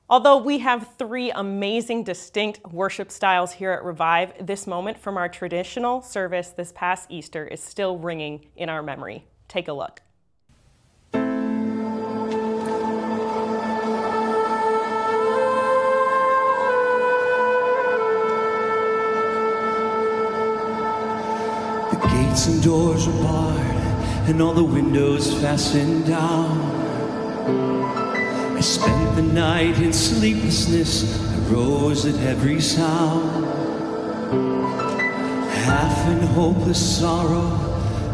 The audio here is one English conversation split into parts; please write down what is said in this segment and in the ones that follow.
Although we have three amazing, distinct worship styles here at Revive, this moment from our traditional service this past Easter is still ringing in our memory. Take a look. The gates and doors are barred, and all the windows fastened down. I spent the night in sleeplessness, I rose at every sound. Half in hopeless sorrow,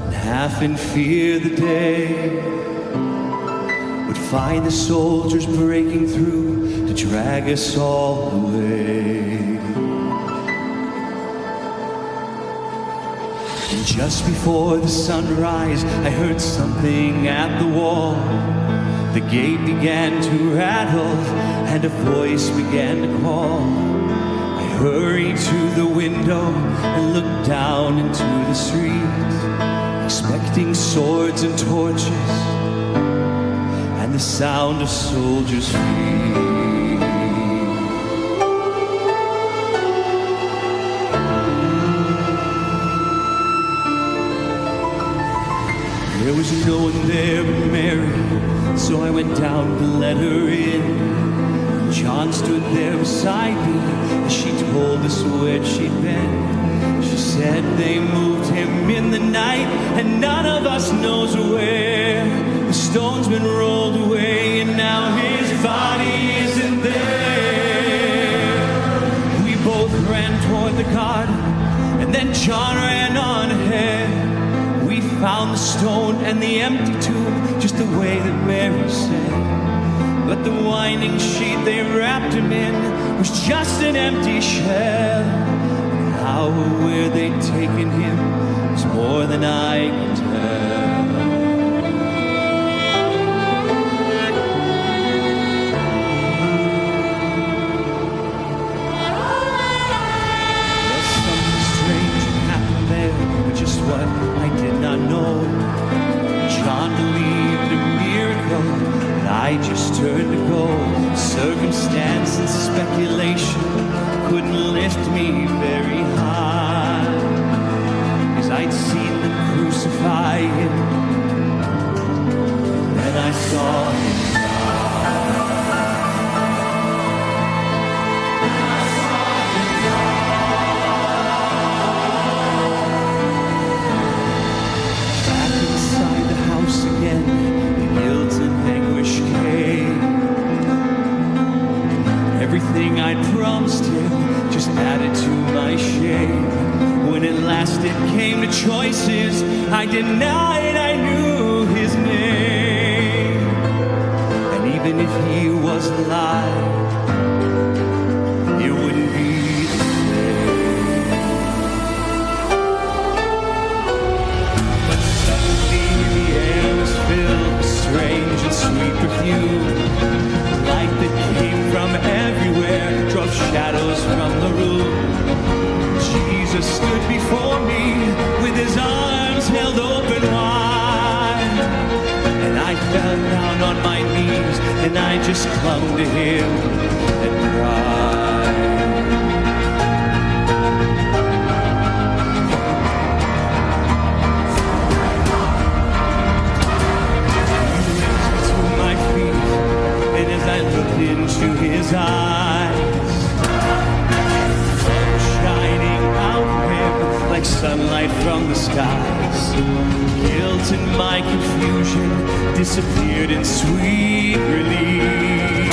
and half in fear the day would find the soldiers breaking through to drag us all away. And just before the sunrise, I heard something at the wall. The gate began to rattle, and a voice began to call. I hurried to the window and looked down into the street, expecting swords and torches and the sound of soldiers' feet. There was no one there but Mary, so I went down to let her in. John stood there beside me as she told us where she'd been. She said they moved him in the night and none of us knows where. The stone's been rolled away and now his body isn't there. We both ran toward the garden and then John ran on ahead. We found the stone and the empty tomb just the way that Mary said. But the winding sheet they wrapped him in was just an empty shell. And how or where they'd taken him was more than I could tell. There's something strange that happened there, but just what I did not know. John believed a miracle, but I just turned to gold. Circumstance and speculation couldn't lift me very high, as I'd seen them crucify him, and I saw him. Again, the guilt and anguish came. Everything I'd promised him just added to my shame. When at last it came to choices, I denied I knew his name. And even if he was alive, it wouldn't be the same. But suddenly the air was filled with strange and sweet perfume. Light that came from everywhere drove shadows from the room. Jesus stood before me with his arms held open wide. And I fell down on my knees and I just clung to him and cried. I looked into his eyes, shining out of him like sunlight from the skies. Guilt and my confusion disappeared in sweet relief.